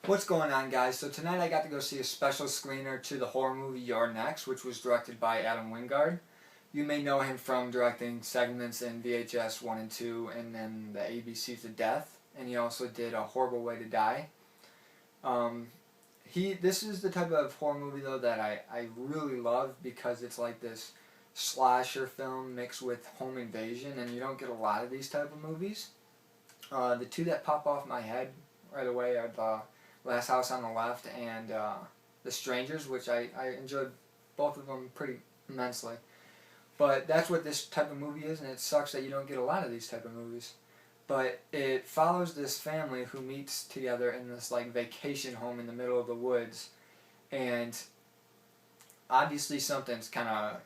What's going on, guys? So tonight I got to go see a special screener to the horror movie You're Next, which was directed by Wingard. You may know him from directing segments in VHS 1 and 2 and then the ABCs of Death, and he also did A Horrible Way to Die. This is the type of horror movie though that I really love because it's like this slasher film mixed with home invasion, and you don't get a lot of these type of movies. The two that pop off my head right away are the Last House on the Left and The Strangers, which I enjoyed both of them pretty immensely. But that's what this type of movie is, and it sucks that you don't get a lot of these type of movies. But it follows this family who meets together in this like vacation home in the middle of the woods, and obviously something's kind of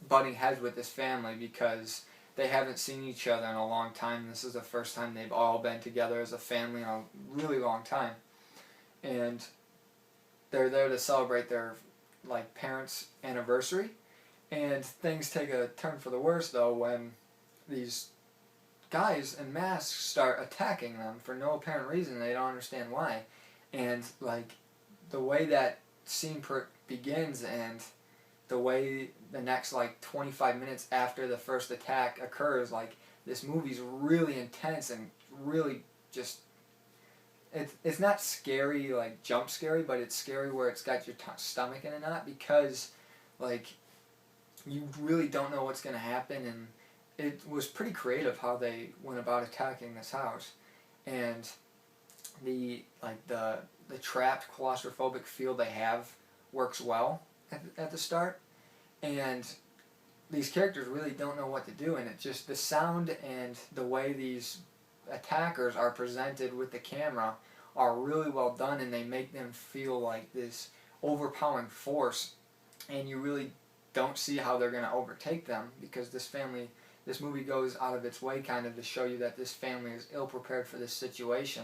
butting heads with this family because they haven't seen each other in a long time. This is the first time they've all been together as a family in a really long time. And they're there to celebrate their like parents' anniversary. And things take a turn for the worse though when these guys in masks start attacking them for no apparent reason. They don't understand why. And like the way that scene begins and the way the next like 25 minutes after the first attack occurs, like this movie's really intense and really just it's not scary like jump scary, but it's scary where it's got your stomach in a knot because like you really don't know what's going to happen. And it was pretty creative how they went about attacking this house, and the trapped claustrophobic feel they have works well at the start, and these characters really don't know what to do, and it just the sound and the way these attackers are presented with the camera are really well done, and they make them feel like this overpowering force, and you really don't see how they're going to overtake them because this movie goes out of its way kind of to show you that this family is ill prepared for this situation,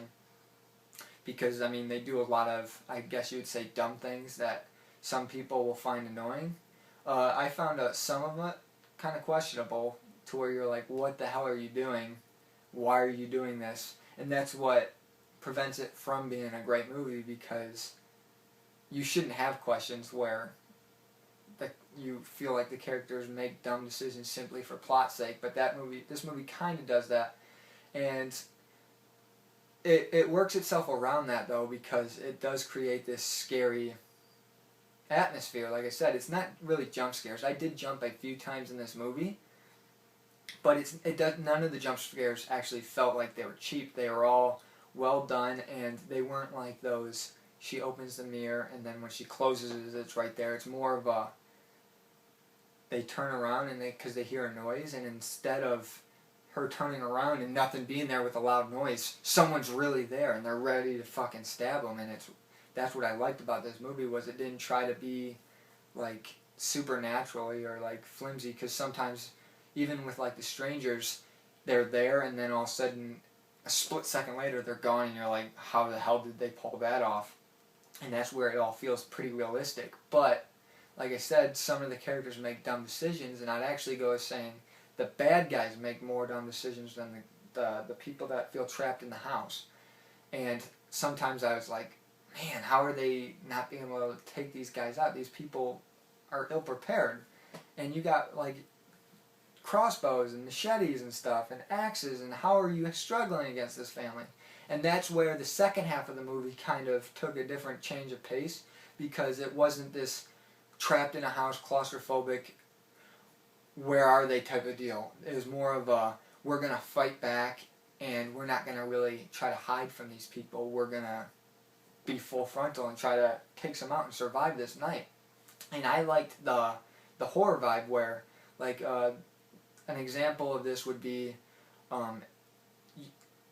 because I mean they do a lot of, I guess you would say, dumb things that some people will find annoying. I found some of it kind of questionable, to where you're like, what the hell are you doing? Why are you doing this? And that's what prevents it from being a great movie, because you shouldn't have questions where you feel like the characters make dumb decisions simply for plot's sake. But this movie kind of does that, and it works itself around that though, because it does create this scary atmosphere. Like I said, it's not really jump scares. I did jump a few times in this movie, but none of the jump scares actually felt like they were cheap. They were all well done, and they weren't like those she opens the mirror and then when she closes it, it's right there. It's more of a they turn around and because they hear a noise, and instead of her turning around and nothing being there with a loud noise, someone's really there and they're ready to fucking stab them. And that's what I liked about this movie, was it didn't try to be like supernaturally or like flimsy, because sometimes even with like The Strangers, they're there and then all of a sudden a split second later they're gone, and you're like, how the hell did they pull that off? And that's where it all feels pretty realistic. But like I said, some of the characters make dumb decisions, and I'd actually go as saying the bad guys make more dumb decisions than the people that feel trapped in the house. And sometimes I was like, man, how are they not being able to take these guys out? These people are ill prepared, and you got like crossbows and machetes and stuff and axes, and how are you struggling against this family? And that's where the second half of the movie kind of took a different change of pace, because it wasn't this trapped in a house, claustrophobic, where are they type of deal. It was more of a, we're going to fight back, and we're not going to really try to hide from these people. We're going to be full frontal and try to take some out and survive this night. And I liked the horror vibe where, like, an example of this would be,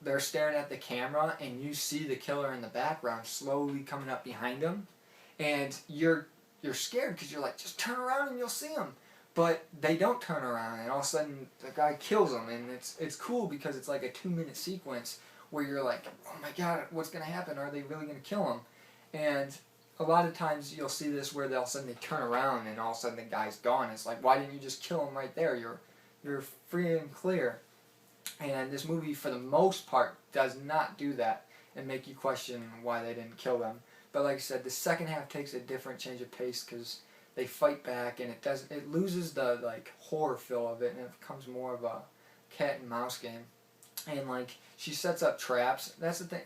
they're staring at the camera and you see the killer in the background slowly coming up behind them, and you're scared because you're like, just turn around and you'll see him. But they don't turn around, and all of a sudden the guy kills him, and it's cool because it's like a 2-minute sequence where you're like, oh my god, what's going to happen? Are they really going to kill him? And a lot of times you'll see this where all of a sudden they turn around and all of a sudden the guy's gone. It's like, why didn't you just kill him right there? You're free and clear. And this movie, for the most part, does not do that. and make you question why they didn't kill them. But like I said, the second half takes a different change of pace because they fight back, and it loses the like horror feel of it, and it becomes more of a cat and mouse game. And like she sets up traps. That's the thing.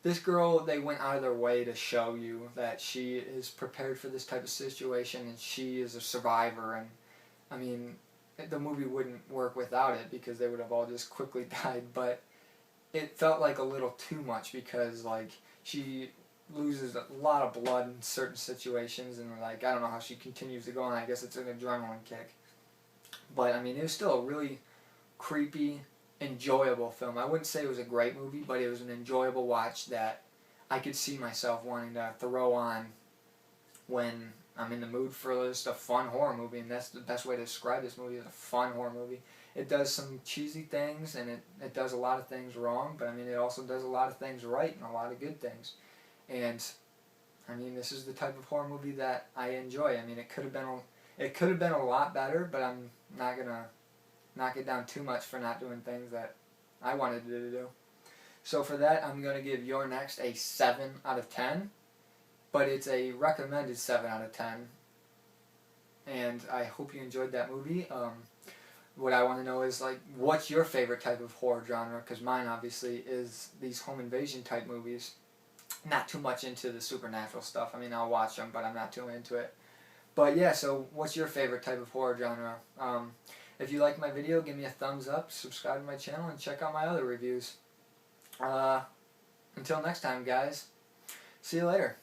This girl, they went out of their way to show you that she is prepared for this type of situation, and she is a survivor. And I mean, the movie wouldn't work without it because they would have all just quickly died. But it felt like a little too much because like she loses a lot of blood in certain situations, and like I don't know how she continues to go on. I guess it's an adrenaline kick. But I mean, it was still a really creepy, enjoyable film. I wouldn't say it was a great movie, but it was an enjoyable watch that I could see myself wanting to throw on when I'm in the mood for just a fun horror movie, and that's the best way to describe this movie, is a fun horror movie. It does some cheesy things, and it does a lot of things wrong, but I mean, it also does a lot of things right and a lot of good things. And I mean, this is the type of horror movie that I enjoy. I mean, it could have been a lot better, but I'm not gonna knock it down too much for not doing things that I wanted it to do. So for that, I'm going to give Your Next a 7 out of 10. But it's a recommended 7 out of 10. And I hope you enjoyed that movie. What I want to know is, like, what's your favorite type of horror genre? Because mine, obviously, is these home invasion type movies. Not too much into the supernatural stuff. I mean, I'll watch them, but I'm not too into it. But yeah, so what's your favorite type of horror genre? If you like my video, give me a thumbs up, subscribe to my channel, and check out my other reviews. Until next time, guys. See you later.